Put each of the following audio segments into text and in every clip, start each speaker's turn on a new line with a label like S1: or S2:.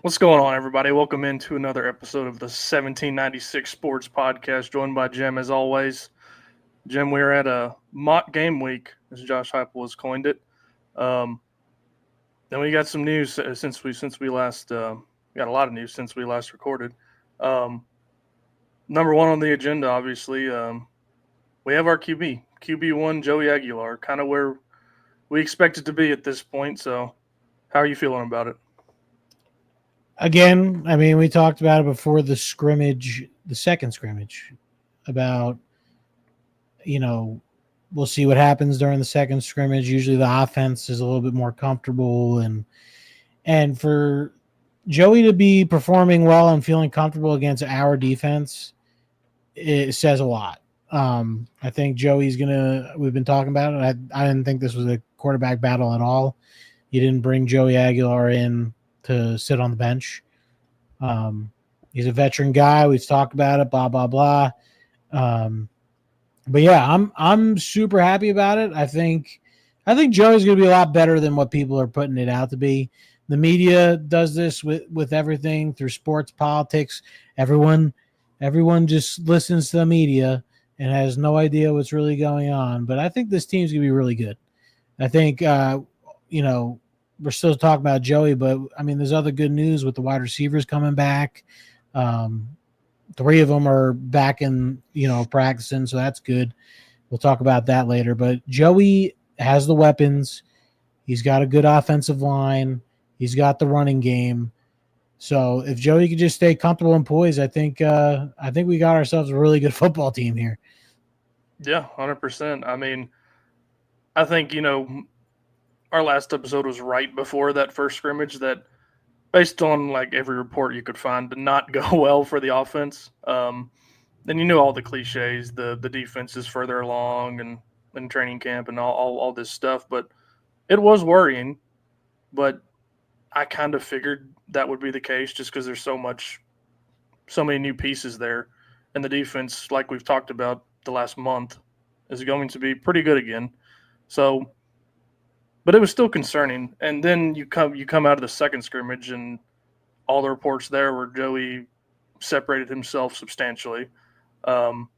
S1: What's going on, everybody? Welcome into another episode of the 1796 Sports Podcast, joined by Jim as always. Jim, we're at a mock game week, as Josh Heupel has coined it. Um, then we got some news since we last got a lot of news since we last recorded. Um, Number one on the agenda, obviously, we have our QB1 Joey Aguilar, kind of where we expect it to be at this point. So, how are you feeling about it?
S2: Again, I mean, we talked about it before the scrimmage, the second scrimmage, about, you know, we'll see what happens during the second scrimmage. Usually the offense is a little bit more comfortable and for Joey to be performing well and feeling comfortable against our defense, it says a lot. I think Joey's gonna. We've been talking about it. I didn't think this was a quarterback battle at all. You didn't bring Joey Aguilar in to sit on the bench. Um, he's a veteran guy. We've talked about it. Blah blah blah. Um, but yeah, I'm super happy about it. I think Joey's going to be a lot better than what people are putting it out to be. The media does this with everything through sports, politics. Everyone just listens to the media and has no idea what's really going on. But I think this team's going to be really good. I think you know we're still talking about Joey, but I mean, there's other good news with the wide receivers coming back. Um, three of them are back in practicing, so that's good. We'll talk about that later. But Joey has the weapons. He's got a good offensive line. He's got the running game. So if Joey could just stay comfortable and poised, I think we got ourselves a really good football team here.
S1: Yeah, 100%. I mean, I think our last episode was right before that first scrimmage that, based on like every report you could find, did not go well for the offense. And you know all the cliches, the defense is further along and training camp and all this stuff, but it was worrying. But I kind of figured that would be the case just because there's so many new pieces there, and the defense, like we've talked about the last month, is going to be pretty good again. So, but it was still concerning. And then you come out of the second scrimmage, and all the reports there were Joey separated himself substantially. Um,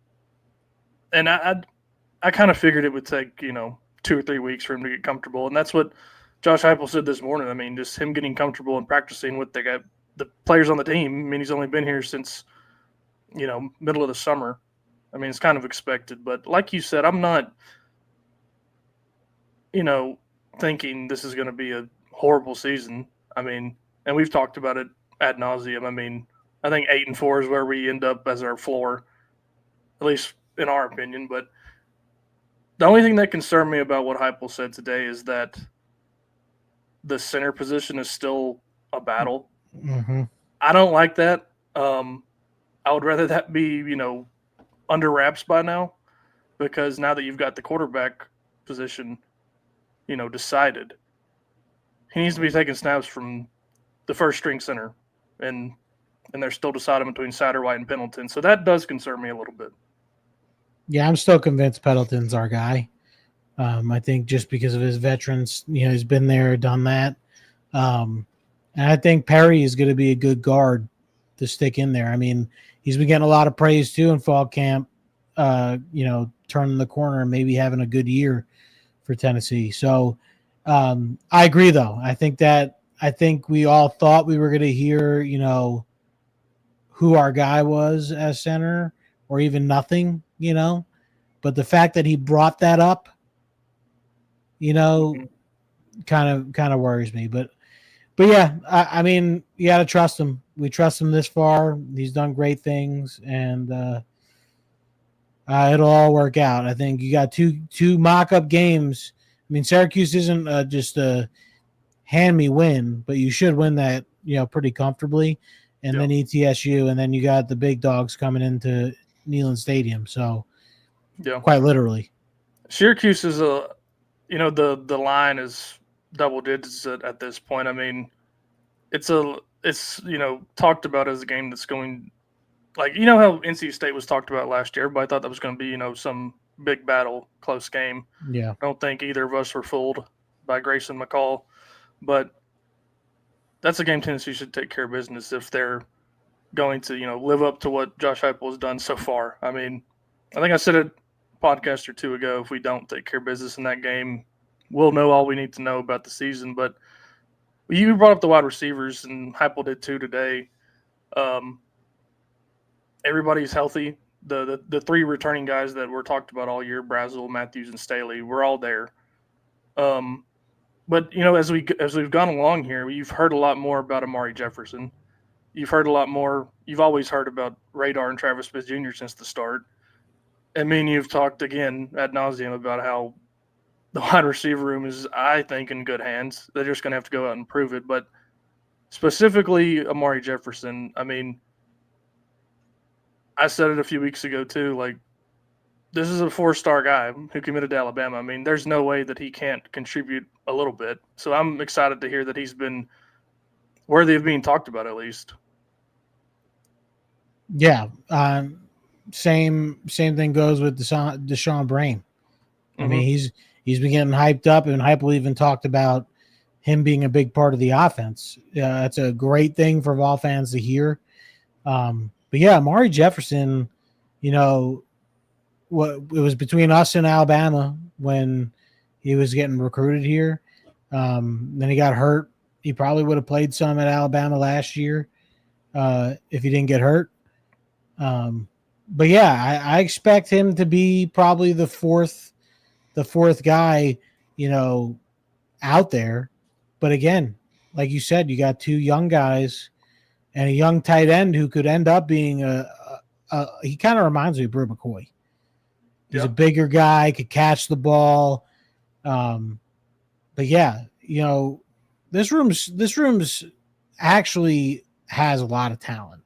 S1: and I kind of figured it would take 2 or 3 weeks for him to get comfortable, and that's what Josh Heupel said this morning. I mean, just him getting comfortable and practicing with the players on the team. I mean, he's only been here since middle of the summer. I mean, it's kind of expected, but like you said, I'm not you know thinking this is going to be a horrible season. I mean, and we've talked about it ad nauseum. I mean, I think 8-4 is where we end up as our floor, at least in our opinion. But the only thing that concerned me about what Heupel said today is that the center position is still a battle.
S2: Mm-hmm.
S1: I don't like that. I would rather that be, under wraps by now, because now that you've got the quarterback position, decided, he needs to be taking snaps from the first string center, and they're still deciding between Satterwhite and Pendleton. So that does concern me a little bit.
S2: Yeah, I'm still convinced Pendleton's our guy. I think just because of his veterans, he's been there, done that. Um, and I think Perry is going to be a good guard to stick in there. I mean, he's been getting a lot of praise too in fall camp, turning the corner and maybe having a good year for Tennessee. So I agree, though. I think we all thought we were going to hear, who our guy was as center or even nothing. But the fact that he brought that up, you know,
S1: Mm-hmm.
S2: kind of worries me. But yeah, I mean, you got to trust him. We trust him this far. He's done great things, and it'll all work out. I think you got two mock up games. I mean, Syracuse isn't just a hand me win, but you should win that pretty comfortably, and
S1: Yeah,
S2: then ETSU, and then you got the big dogs coming into Neyland Stadium. So
S1: yeah.
S2: quite literally.
S1: Syracuse is the line is double digits at this point. I mean, it's talked about as a game that's going, like, how NC State was talked about last year. Everybody thought that was going to be some big battle, close game.
S2: Yeah.
S1: I don't think either of us were fooled by Grayson McCall, but that's a game Tennessee should take care of business if they're going to, live up to what Josh Heupel has done so far. I mean, I think I said it a podcast or two ago. If we don't take care of business in that game, we'll know all we need to know about the season. But you brought up the wide receivers, and Heupel did too today. Um, Everybody's healthy. The three returning guys that were talked about all year, Brazel, Matthews, and Staley, were all there. Um, but as we've gone along here, you've heard a lot more about Amari Jefferson. You've heard a lot more. You've always heard about Radar and Travis Smith Jr. since the start. I mean, you've talked again ad nauseum about how the wide receiver room is, I think, in good hands. They're just going to have to go out and prove it. But specifically, Amari Jefferson, I mean, I said it a few weeks ago too. Like, this is a 4-star guy who committed to Alabama. I mean, there's no way that he can't contribute a little bit. So I'm excited to hear that he's been worthy of being talked about at least.
S2: Yeah. Same thing goes with Deshaun Brain. I mean, he's been getting hyped up, and Heupel even talked about him being a big part of the offense. That's a great thing for Vol fans to hear. But yeah, Amari Jefferson, what it was between us and Alabama when he was getting recruited here. Then he got hurt. He probably would have played some at Alabama last year if he didn't get hurt. But yeah, I expect him to be probably the fourth guy, out there. But again, like you said, you got two young guys and a young tight end who could end up being he kind of reminds me of Brew McCoy. He's a bigger guy, could catch the ball. But yeah, this room's actually has a lot of talent.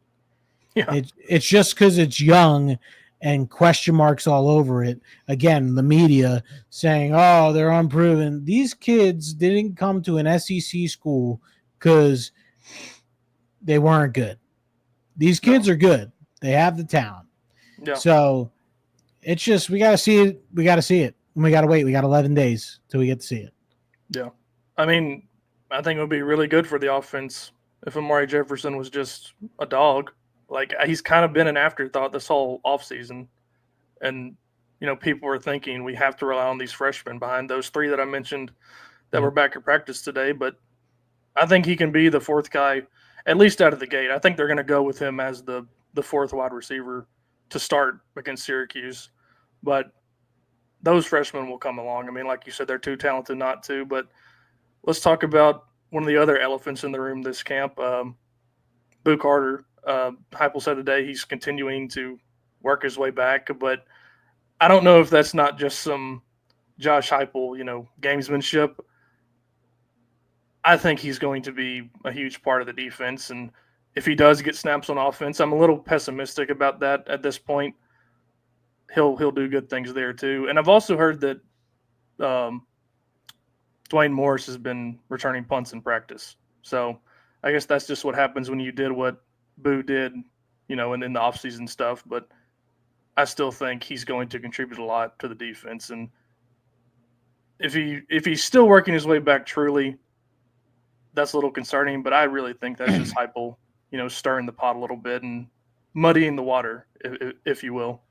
S1: Yeah.
S2: It's just because it's young and question marks all over it. Again, the media saying, "Oh, they're unproven." These kids didn't come to an SEC school because they weren't good. These kids are good. They have the talent.
S1: Yeah.
S2: So it's just we got to see it. We got to see it. And we got to wait. We got 11 days till we get to see it.
S1: Yeah. I mean, I think it would be really good for the offense if Amari Jefferson was just a dog. Like, he's kind of been an afterthought this whole offseason. And, people were thinking we have to rely on these freshmen behind those three that I mentioned that were back at practice today. But I think he can be the fourth guy, at least out of the gate. I think they're going to go with him as the fourth wide receiver to start against Syracuse. But those freshmen will come along. I mean, like you said, they're too talented not to. But let's talk about one of the other elephants in the room this camp, Boo Carter. Heupel said today he's continuing to work his way back, but I don't know if that's not just some Josh Heupel, gamesmanship. I think he's going to be a huge part of the defense, and if he does get snaps on offense, I'm a little pessimistic about that at this point. He'll do good things there too, and I've also heard that Dwayne Morris has been returning punts in practice. So I guess that's just what happens when you did what Boo did, and in the offseason stuff. But I still think he's going to contribute a lot to the defense. And if he's still working his way back truly, that's a little concerning. But I really think that's just Heupel, stirring the pot a little bit and muddying the water, if you will.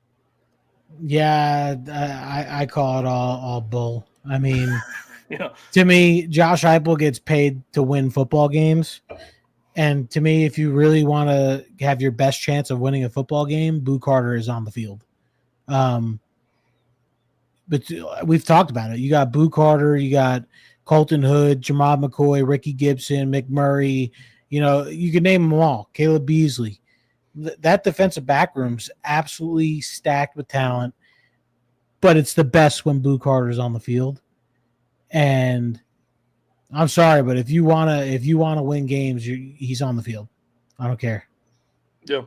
S2: Yeah, I call it all bull. I mean,
S1: Yeah.
S2: To me, Josh Heupel gets paid to win football games. And to me, if you really want to have your best chance of winning a football game, Boo Carter is on the field. But we've talked about it. You got Boo Carter, you got Colton Hood, Jamad McCoy, Ricky Gibson, McMurray. You can name them all. Caleb Beasley. That defensive back room's absolutely stacked with talent, but it's the best when Boo Carter's on the field. And I'm sorry, but if you wanna win games, he's on the field. I don't care.
S1: Yeah.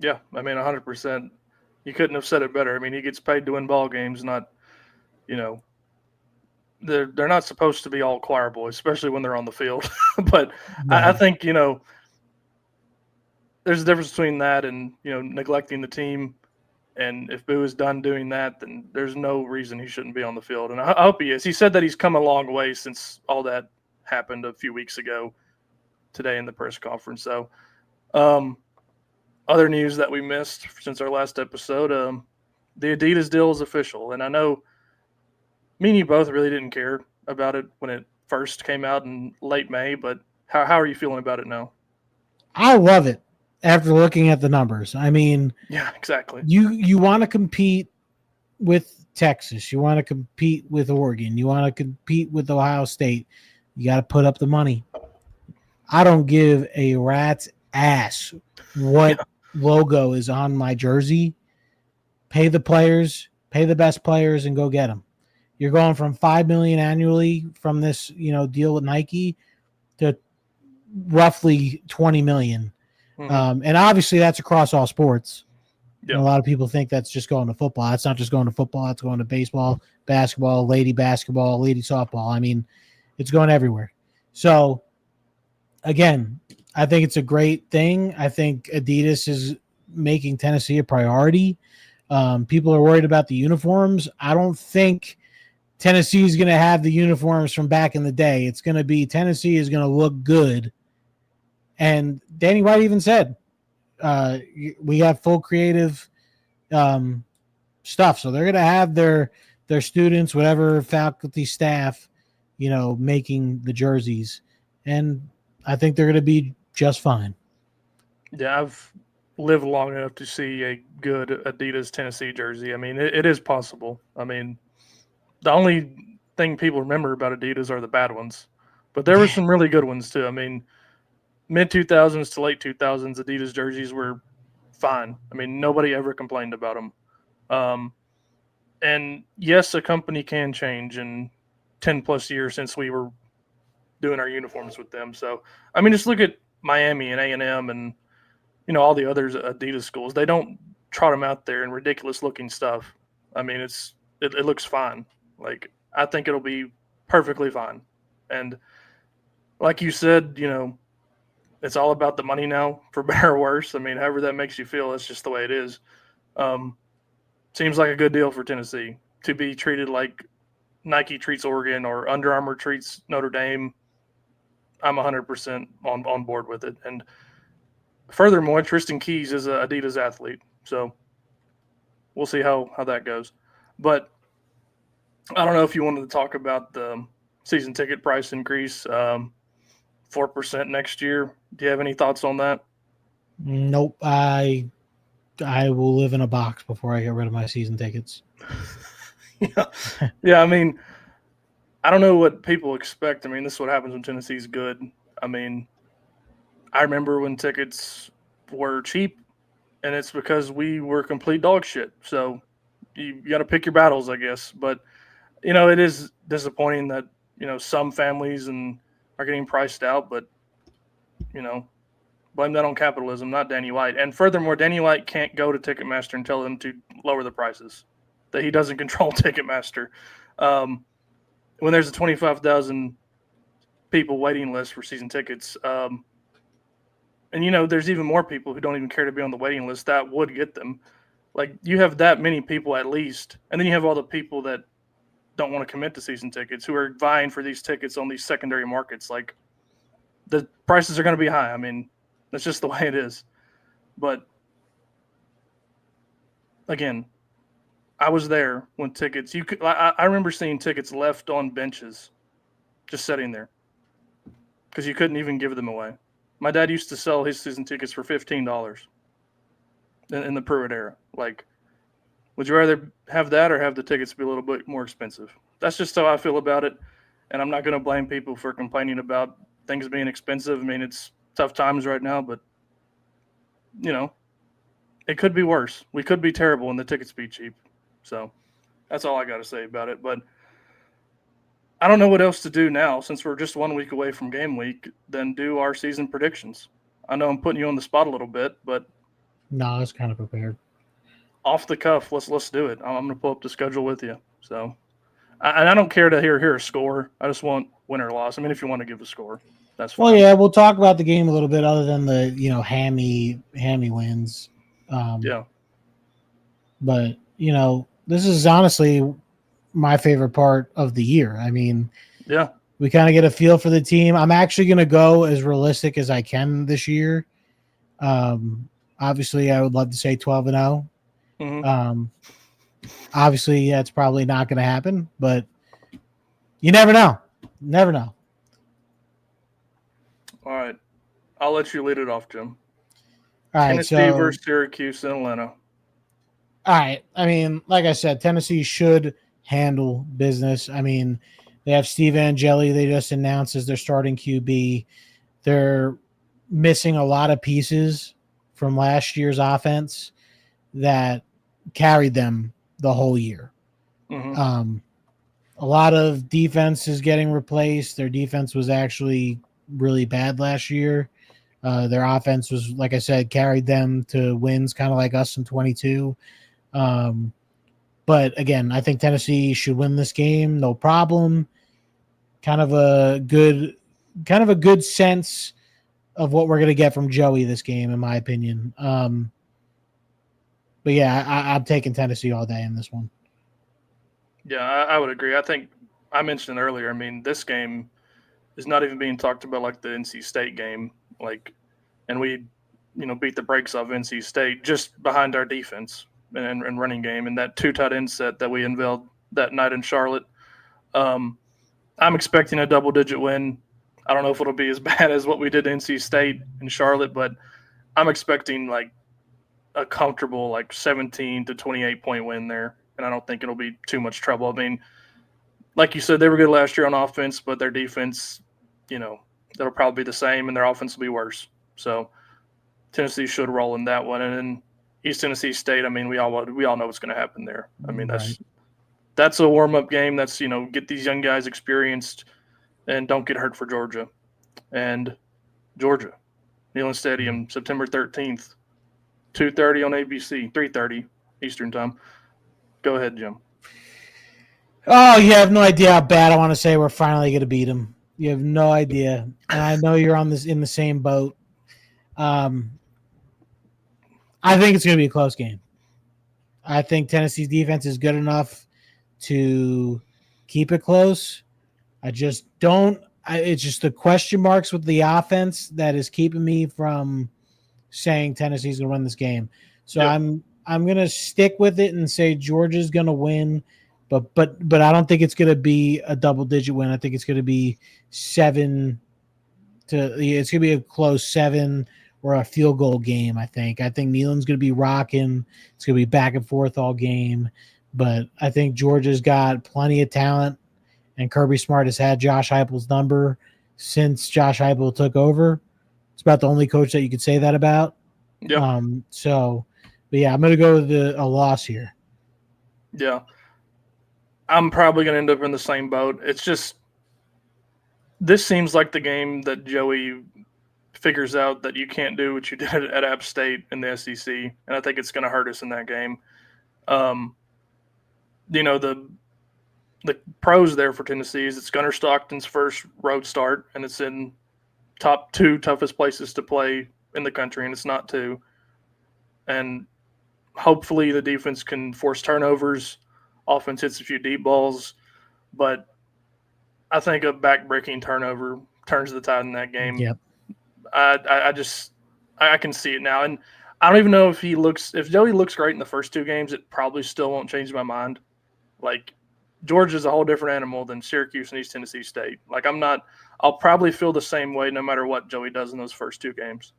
S1: Yeah. I mean, 100%. You couldn't have said it better. I mean, he gets paid to win ball games, not, they're not supposed to be all choir boys, especially when they're on the field. But I think, there's a difference between that and, neglecting the team. And if Boo is done doing that, then there's no reason he shouldn't be on the field. And I hope he is. He said that he's come a long way since all that happened a few weeks ago. today in the press conference. So, um, other news that we missed since our last episode, the Adidas deal is official, and I know me and you both really didn't care about it when it first came out in late May, but how are you feeling about it now?
S2: I love it after looking at the numbers. I mean,
S1: Yeah, exactly.
S2: you want to compete with Texas, you want to compete with Oregon, you want to compete with Ohio State. You got to put up the money. I don't give a rat's ass what
S1: Yeah,
S2: logo is on my jersey. Pay the players, pay the best players, and go get them. You're going from 5 million annually from this, deal with Nike to roughly 20 million.
S1: hmm
S2: And obviously that's across all sports. And
S1: yeah,
S2: a lot of people think that's just going to football. That's not just going to football. That's going to baseball, basketball, lady softball. I mean, it's going everywhere. So again, I think it's a great thing. I think Adidas is making Tennessee a priority. People are worried about the uniforms. I don't think Tennessee is going to have the uniforms from back in the day. It's going to be Tennessee is going to look good. And Danny White even said, we have full creative stuff. So they're going to have their students, whatever faculty staff, making the jerseys. And I think they're going to be just fine.
S1: yeah. I've lived long enough to see a good Adidas Tennessee jersey. I mean, it is possible. I mean, the only thing people remember about Adidas are the bad ones, but there were some really good ones too. I mean, mid 2000s to late 2000s, Adidas jerseys were fine. I mean, nobody ever complained about them. Um, and yes, a company can change in 10 plus years since we were doing our uniforms with them. So, I mean, just look at Miami and A&M and all the other Adidas schools. They don't trot them out there in ridiculous looking stuff. I mean, it looks fine. Like I think it'll be perfectly fine. And like you said, it's all about the money now, for better or worse. I mean, however that makes you feel, that's just the way it is. Um, Seems like a good deal for Tennessee to be treated like Nike treats Oregon or Under Armour treats Notre Dame. I'm 100% on board with it. And furthermore, Tristan Keys is a Adidas athlete, so we'll see how that goes. But I don't know if you wanted to talk about the season ticket price increase, 4% next year. Do you have any thoughts on that?
S2: Nope. I will live in a box before I get rid of my season tickets.
S1: Yeah, yeah. I mean, I don't know what people expect. I mean, this is what happens when Tennessee's good. I mean, I remember when tickets were cheap, and it's because we were complete dog shit. So you got to pick your battles, I guess. But it is disappointing that some families and are getting priced out. But you know, blame that on capitalism, not Danny White. And furthermore, Danny White can't go to Ticketmaster and tell them to lower the prices. That he doesn't control Ticketmaster. Um, when there's a 25,000 people waiting list for season tickets, and there's even more people who don't even care to be on the waiting list that would get them. Like you have that many people at least, and then you have all the people that don't want to commit to season tickets who are vying for these tickets on these secondary markets. Like the prices are going to be high. I mean, that's just the way it is. But again, I was there when tickets. You could. I remember seeing tickets left on benches, just sitting there, because you couldn't even give them away. My dad used to sell his season tickets for $15 in the Pruitt era. Like, would you rather have that or have the tickets be a little bit more expensive? That's just how I feel about it. And I'm not going to blame people for complaining about things being expensive. I mean, it's tough times right now, but you know, it could be worse. We could be terrible and the tickets be cheap. So that's all I got to say about it. But I don't know what else to do now since we're just 1 week away from game week than do our season predictions. I know I'm putting you on the spot a little bit, but
S2: No, I was kind of prepared.
S1: off the cuff, let's do it. I'm going to pull up the schedule with you. So, and I don't care to hear a score. I just want win or loss. I mean, if you want to give a score, that's
S2: Well,
S1: fine.
S2: yeah, we'll talk about the game a little bit, other than the hammy wins.
S1: Yeah,
S2: But this is honestly my favorite part of the year. I mean,
S1: yeah,
S2: we kind of get a feel for the team. I'm actually going to go as realistic as I can this year. Obviously, I would love to say 12-0.
S1: Mm-hmm.
S2: Um, obviously, that's probably not going to happen, but you never know. Never know.
S1: All right. I'll let you lead it off, Jim.
S2: All right,
S1: Tennessee
S2: so
S1: versus Syracuse in Atlanta.
S2: all right. I mean, like I said, Tennessee should handle business. I mean, they have Steve Angeli. They just announced as their starting QB. They're missing a lot of pieces from last year's offense that carried them the whole year.
S1: Mm-hmm.
S2: Um, a lot of defense is getting replaced. Their defense was actually really bad last year. Their offense was, like I said, carried them to wins, kind of like us in 22. Um, but again, I think Tennessee should win this game, no problem. Kind of a good sense of what we're gonna get from Joey this game, in my opinion. But yeah, I'm taking Tennessee all day in this one.
S1: Yeah, I would agree. I think I mentioned earlier. I mean, this game is not even being talked about like the NC State game. Like, and we, beat the brakes off NC State just behind our defense and running game and that two tight end set that we unveiled that night in Charlotte. Um, I'm expecting a double digit win. I don't know if it'll be as bad as what we did in NC State in Charlotte, but I'm expecting like a comfortable like 17 to 28 point win there, and I don't think it'll be too much trouble. I mean, like you said, they were good last year on offense, but their defense, you know, that'll probably be the same, and their offense will be worse. So Tennessee should roll in that one, and then East Tennessee State. I mean, we all know what's going to happen there. I mean,
S2: Right.
S1: that's a warm up game. That's get these young guys experienced and don't get hurt for Georgia and Georgia, Neyland Stadium, September 13th, 2:30 on ABC, 3:30 Eastern time. Go ahead, Jim.
S2: Oh, you have no idea how bad I want to say we're finally going to beat them. You have no idea, and I know you're on this in the same boat. Um, I think it's going to be a close game. I think Tennessee's defense is good enough to keep it close. I just don't. It's just the question marks with the offense that is keeping me from saying Tennessee's going to win this game. So
S1: Yep.
S2: I'm going to stick with it and say Georgia's going to win, but I don't think it's going to be a double digit win. I think it's going to be 7 to it's going to be a close 7 or a field goal game. I think Neyland's going to be rocking. It's going to be back and forth all game, but I think Georgia's got plenty of talent, and Kirby Smart has had Josh Heupel's number since Josh Heupel took over. It's about the only coach that you could say that about.
S1: Yep.
S2: But yeah, I'm going to go with a loss here.
S1: Yeah. I'm probably going to end up in the same boat. It's just this seems like the game that Joey figures out that you can't do what you did at App State in the SEC, and I think it's going to hurt us in that game. Um, the pros there for Tennessee is it's Gunnar Stockton's first road start, and it's in top 2 toughest places to play in the country, and it's not 2. And hopefully the defense can force turnovers, offense hits a few deep balls, but I think a back-breaking turnover turns the tide in that game.
S2: Yep.
S1: I can see it now, and I don't even know if Joey looks great in the first 2 games, it probably still won't change my mind. Like Georgia's a whole different animal than Syracuse and East Tennessee State. Like I'll probably feel the same way no matter what Joey does in those first 2 games.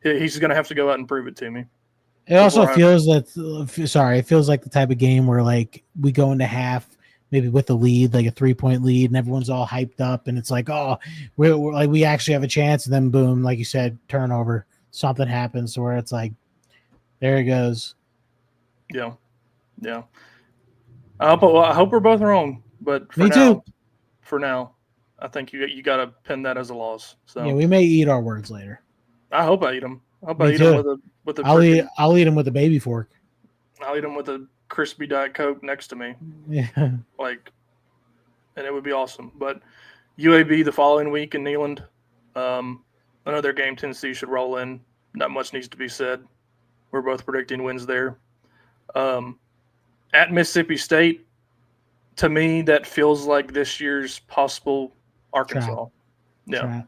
S1: He's going to have to go out and prove it to me.
S2: It also feels it feels like the type of game where like we go into half maybe with a lead, like a 3-point lead, and everyone's all hyped up, and it's like, oh, we're like we actually have a chance, and then boom, like you said, turnover, something happens where it's like, there it goes.
S1: Yeah. I hope we're both wrong, but
S2: Me too.
S1: For now, I think you got to pin that as a loss. So
S2: Yeah, we may eat our words later.
S1: I hope I eat them. I hope I
S2: Me
S1: eat them
S2: too.
S1: with a
S2: I'll
S1: freaking.
S2: eat them with a baby fork.
S1: I'll eat them with a crispy Diet Coke next to me.
S2: Yeah.
S1: Like, and it would be awesome. But UAB the following week in Neyland, another game Tennessee should roll in. Not much needs to be said. We're both predicting wins there. At Mississippi State, to me, that feels like this year's possible Arkansas. Yeah.
S2: Trap.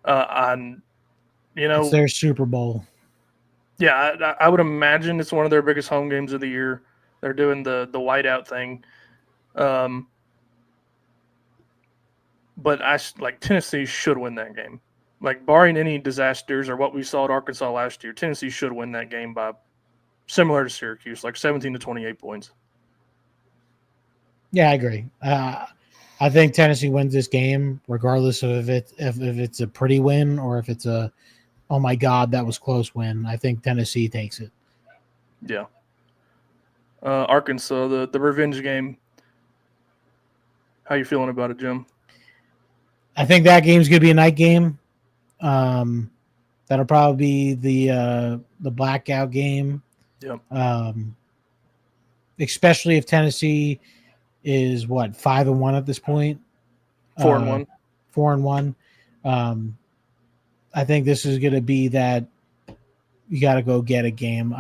S1: And you know,
S2: It's their Super Bowl.
S1: yeah, I would imagine it's one of their biggest home games of the year. They're doing the whiteout thing. Um, but like Tennessee should win that game. Like barring any disasters or what we saw at Arkansas last year, Tennessee should win that game by similar to Syracuse, like 17 to 28 points.
S2: Yeah, I agree. I think Tennessee wins this game, regardless of if it's a pretty win or if it's a oh my god that was close win. I think Tennessee takes it.
S1: Yeah. Arkansas, the revenge game. How you feeling about it, Jim?
S2: I think that game's gonna be a night game. That'll probably be the blackout game.
S1: Yep.
S2: Especially if Tennessee is what 5-1 at this point.
S1: 4-1.
S2: 4-1. I think this is going to be that you got to go get a game.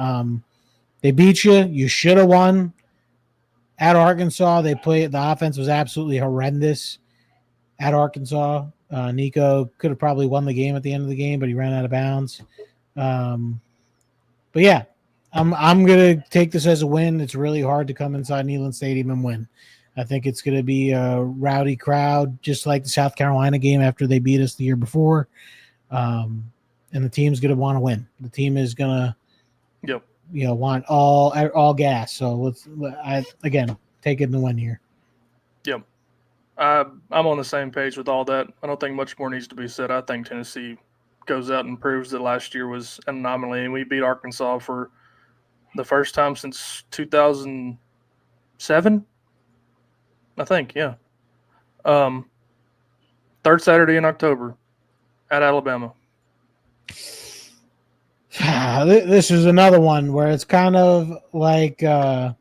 S2: They beat you. You should have won at Arkansas. They played. The offense was absolutely horrendous at Arkansas. Nico could have probably won the game at the end of the game, but he ran out of bounds. But yeah, I'm gonna take this as a win. It's really hard to come inside Neyland Stadium and win. I think it's going to be a rowdy crowd, just like the South Carolina game after they beat us the year before. And the team's going to want to win. The team is going to, want all gas. So again, take it in the win here.
S1: Yep. I'm on the same page with all that. I don't think much more needs to be said. I think Tennessee goes out and proves that last year was an anomaly, and we beat Arkansas for the first time since 2007. I think, yeah. Third Saturday in October at Alabama.
S2: This is another one where it's kind of like the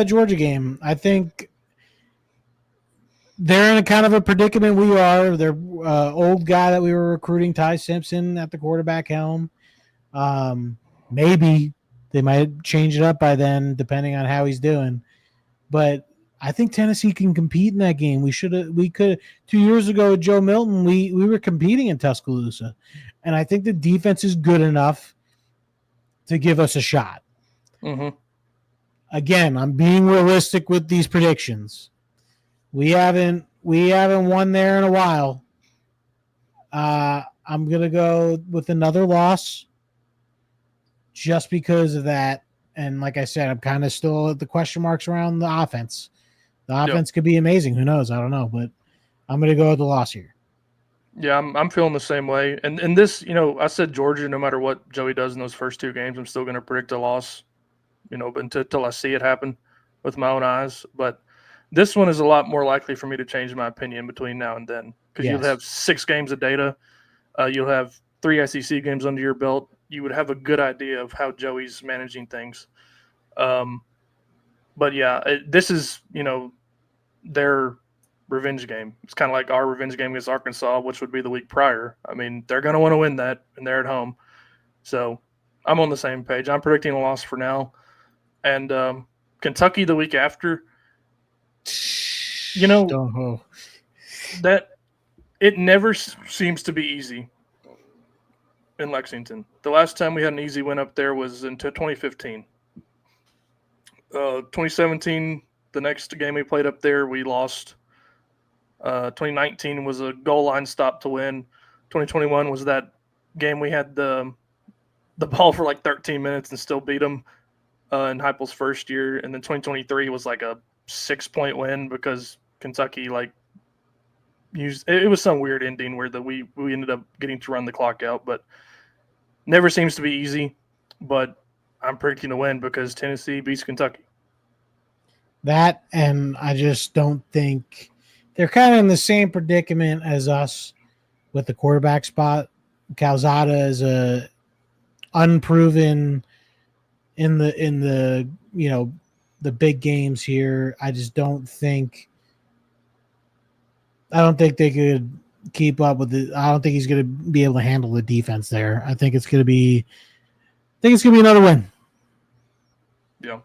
S2: Georgia game. I think they're in a kind of a predicament we are. Their old guy that we were recruiting, Ty Simpson, at the quarterback helm. Maybe they might change it up by then, depending on how he's doing. But I think Tennessee can compete in that game. We could 2 years ago with Joe Milton, we were competing in Tuscaloosa. And I think the defense is good enough to give us a shot.
S1: Mm-hmm.
S2: Again, I'm being realistic with these predictions. We haven't won there in a while. I'm gonna go with another loss just because of that. And like I said, I'm kind of still at the question marks around the offense. The offense could be amazing. Who knows? I don't know, but I'm going to go with the loss here.
S1: Yeah, I'm feeling the same way. And this, I said Georgia, no matter what Joey does in those first two games, I'm still going to predict a loss, but until I see it happen with my own eyes. But this one is a lot more likely for me to change my opinion between now and then because you'll have 6 games of data. You'll have 3 SEC games under your belt. You would have a good idea of how Joey's managing things. But yeah, this is, their revenge game. It's kind of like our revenge game against Arkansas, which would be the week prior. I mean, they're going to want to win that, and they're at home. So I'm on the same page. I'm predicting a loss for now. And Kentucky the week after, that it never seems to be easy in Lexington. The last time we had an easy win up there was in 2015. 2017, the next game we played up there, we lost. 2019 was a goal line stop to win. 2021 was that game we had the ball for like 13 minutes and still beat them in Heupel's first year. And then 2023 was like a 6-point win because Kentucky used it was some weird ending where we ended up getting to run the clock out, but never seems to be easy. But I'm predicting a win because Tennessee beats Kentucky.
S2: That, and I just don't think they're kind of in the same predicament as us with the quarterback spot. Calzada is a unproven in the the big games here. I don't think they could keep up with it. I don't think he's going to be able to handle the defense there. I think it's going to be another win.
S1: Yeah.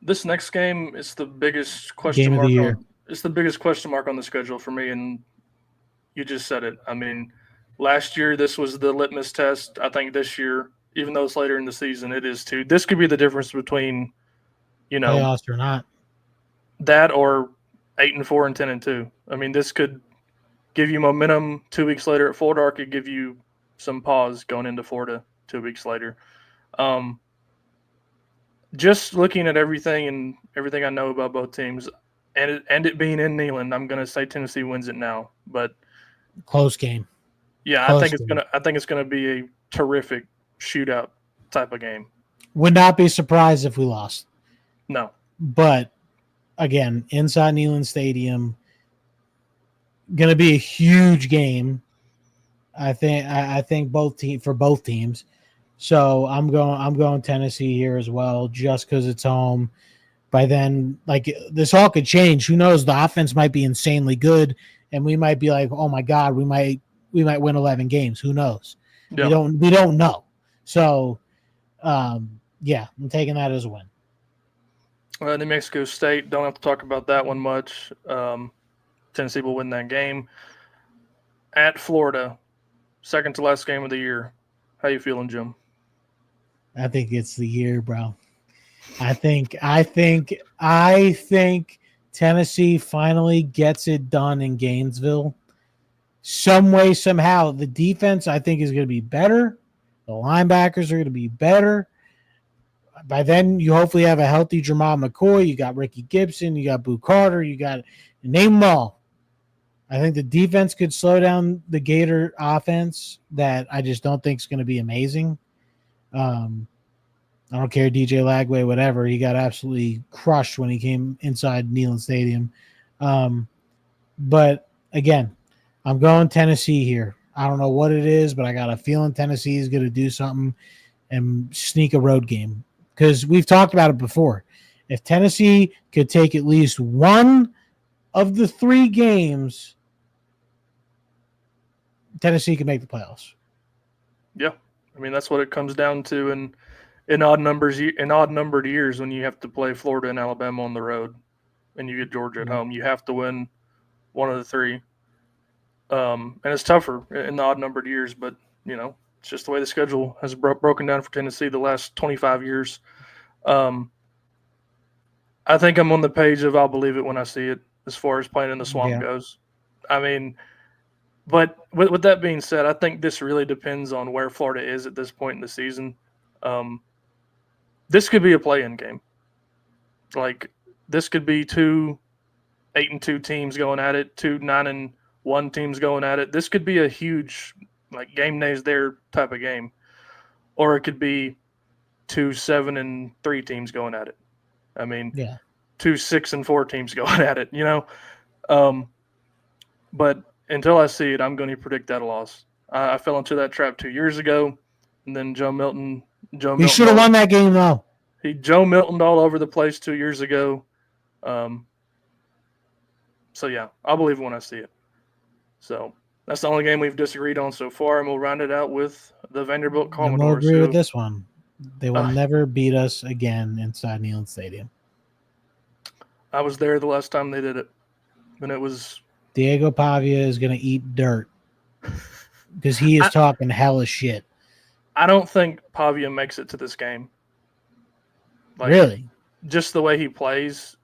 S1: This next game is the biggest question
S2: game
S1: mark
S2: of the year.
S1: It's the biggest question mark on the schedule for me, and you just said it. I mean, last year this was the litmus test. I think this year, even though it's later in the season, it is too. This could be the difference between you know
S2: Playoffs or not.
S1: that or 8-4 and 10-2. I mean, this could give you momentum 2 weeks later at Florida, or it could give you some pause going into Florida 2 weeks later. Um, just looking at everything and everything I know about both teams, and it being in Neyland, I'm gonna say Tennessee wins it now. But
S2: Close game.
S1: yeah, I
S2: Close
S1: think it's
S2: game.
S1: gonna I think it's gonna be a terrific shootout type of game.
S2: Would not be surprised if we lost.
S1: No,
S2: But again, inside Neyland Stadium, going to be a huge game. I think both teams. So I'm going Tennessee here as well, just because it's home. By then, like this all could change. Who knows? The offense might be insanely good, and we might be like, oh my god, we might win 11 games. Who knows?
S1: yeah.
S2: We don't know. So yeah, I'm taking that as a win.
S1: New Mexico State, don't have to talk about that one much. Tennessee will win that game. At Florida, second to last game of the year. How you feeling, Jim?
S2: I think it's the year, bro. I think Tennessee finally gets it done in Gainesville. Some way, somehow. The defense, I think, is going to be better. The linebackers are going to be better. By then, you hopefully have a healthy Jamal McCoy. You got Ricky Gibson. You got Boo Carter. You got name them all. I think the defense could slow down the Gator offense that I just don't think is going to be amazing. I don't care, DJ Lagway, whatever. He got absolutely crushed when he came inside Neyland Stadium. But again, I'm going Tennessee here. I don't know what it is, but I got a feeling Tennessee is going to do something and sneak a road game. Because we've talked about it before. If Tennessee could take at least one of the 3 games, Tennessee can make the playoffs.
S1: Yeah, I mean that's what it comes down to in odd numbered years when you have to play Florida and Alabama on the road, and you get Georgia at home. You have to win one of the 3, and it's tougher in the odd numbered years. But it's just the way the schedule has broken down for Tennessee the last 25 years. Um, I think I'm on the page of I'll believe it when I see it as far as playing in the swamp
S2: Yeah.
S1: goes. I mean, but with that being said, I think this really depends on where Florida is at this point in the season. Um, this could be a play-in game. Like this could be 2 8-2 teams going at it, 2 9-1 teams going at it. This could be a huge like game days there type of game, or it could be 2 7-3 teams going at it. I mean,
S2: Yeah.
S1: 2 6-4 teams going at it. Um, but until I see it, I'm going to predict that a loss. I fell into that trap 2 years ago, and then Joe Milton.
S2: He should have won that game, though.
S1: Joe Miltoned all over the place 2 years ago. So yeah, I'll believe it when I see it. So that's the only game we've disagreed on so far, and we'll round it out with the Vanderbilt
S2: And we'll
S1: Commodores.
S2: agree with this one. They will
S1: uh,
S2: never beat us again inside Neyland Stadium.
S1: I was there the last time they did it, and it was
S2: Diego Pavia is going to eat dirt because he is talking hella shit.
S1: I don't think Pavia makes it to this game. Like,
S2: really?
S1: Just the way he plays,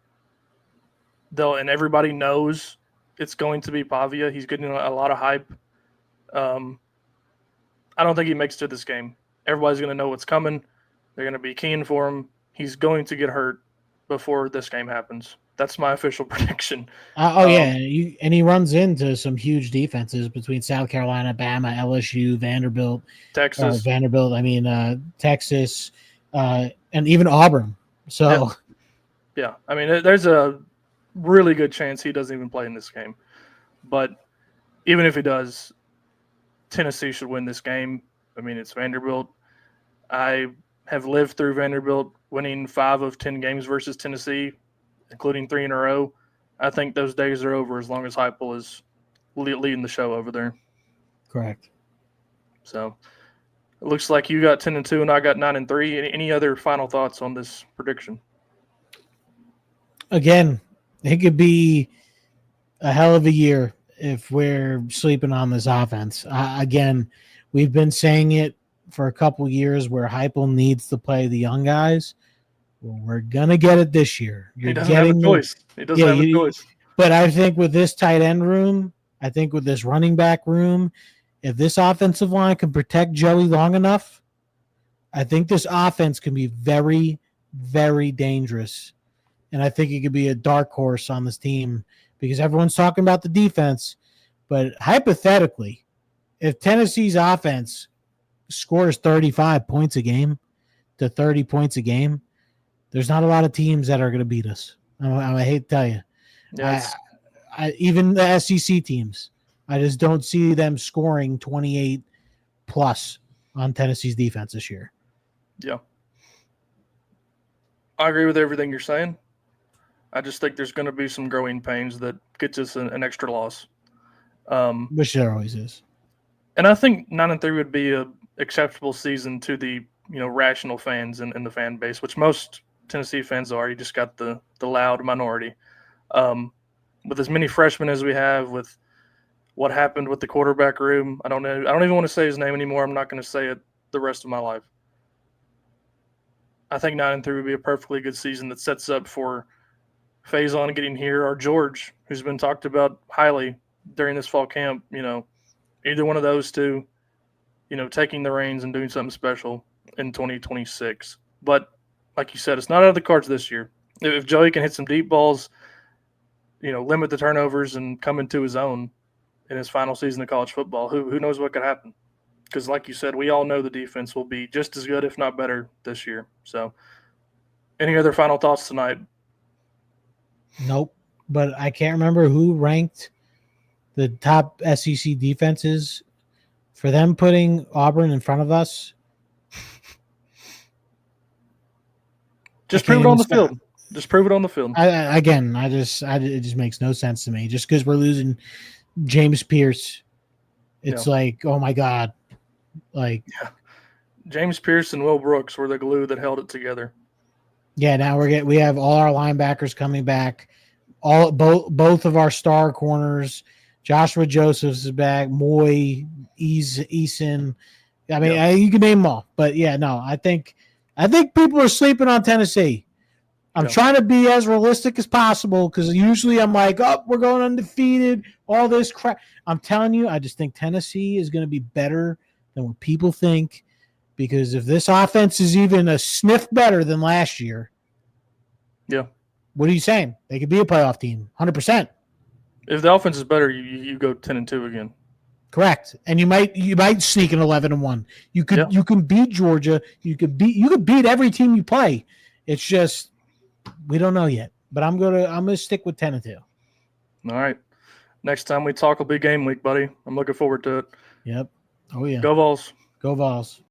S1: though, and everybody knows it's going to be Pavia. He's getting a lot of hype. I don't think he makes it to this game. Everybody's going to know what's coming. They're going to be keen for him. He's going to get hurt before this game happens. That's my official prediction.
S2: Yeah, and he runs into some huge defenses between South Carolina, Bama, LSU, Vanderbilt,
S1: Texas.
S2: Texas, and even Auburn. So,
S1: yeah. I mean, there's a really good chance he doesn't even play in this game. But even if he does, Tennessee should win this game. I mean, it's Vanderbilt. I have lived through Vanderbilt winning 5 of 10 games versus Tennessee, including 3 in a row. I think those days are over as long as Heupel is leading the show over there.
S2: Correct.
S1: So it looks like you got 10-2 and I got 9-3. Any other final thoughts on this prediction?
S2: Again, it could be a hell of a year if we're sleeping on this offense. Again, we've been saying it for a couple years where Heupel needs to play the young guys. Well, we're gonna get it this year.
S1: He
S2: You're
S1: doesn't have a
S2: getting the
S1: choice. He doesn't
S2: yeah,
S1: have a choice.
S2: but I think with this tight end room, I think with this running back room, if this offensive line can protect Joey long enough, I think this offense can be very, very dangerous. And I think it could be a dark horse on this team because everyone's talking about the defense. But hypothetically, if Tennessee's offense scores 35 points a game to 30 points a game, there's not a lot of teams that are going to beat us. I hate to tell you.
S1: Yeah,
S2: Even the SEC teams, I just don't see them scoring 28 plus on Tennessee's defense this year.
S1: yeah. I agree with everything you're saying. I just think there's going to be some growing pains that gets us an extra loss.
S2: Which there always is.
S1: And I think 9-3 would be a acceptable season to the rational fans and the fan base, which most Tennessee fans are. You just got the loud minority. With as many freshmen as we have, with what happened with the quarterback room, I don't know. I don't even want to say his name anymore. I'm not going to say it the rest of my life. I think 9-3 would be a perfectly good season that sets up for Faison getting here, or George, who's been talked about highly during this fall camp. Either one of those two, taking the reins and doing something special in 2026. But like you said, it's not out of the cards this year. If Joey can hit some deep balls, limit the turnovers and come into his own in his final season of college football, who knows what could happen? Because like you said, we all know the defense will be just as good, if not better, this year. So, any other final thoughts tonight?
S2: Nope. But I can't remember who ranked the top SEC defenses for them putting Auburn in front of us.
S1: Just prove it on the field. Just prove it on the field.
S2: It just makes no sense to me. Just because we're losing James Pierce, it's like, oh my God. Like,
S1: yeah. James Pierce and Will Brooks were the glue that held it together.
S2: Yeah, now we have all our linebackers coming back. Both of our star corners. Joshua Josephs is back. Moy, Eason. I mean, you can name them all. But yeah, no, I think people are sleeping on Tennessee. I'm trying to be as realistic as possible because usually I'm like, oh, we're going undefeated, all this crap. I'm telling you, I just think Tennessee is going to be better than what people think because if this offense is even a sniff better than last year, what are you saying? They could be a playoff team, 100%.
S1: If the offense is better, you go 10-2 again.
S2: Correct, and you might sneak an 11-1. You can beat Georgia. You could beat every team you play. It's just we don't know yet. But I'm gonna stick with 10-2.
S1: All right. Next time we talk will be game week, buddy. I'm looking forward to it.
S2: Yep. Oh yeah.
S1: Go Vols.
S2: Go Vols.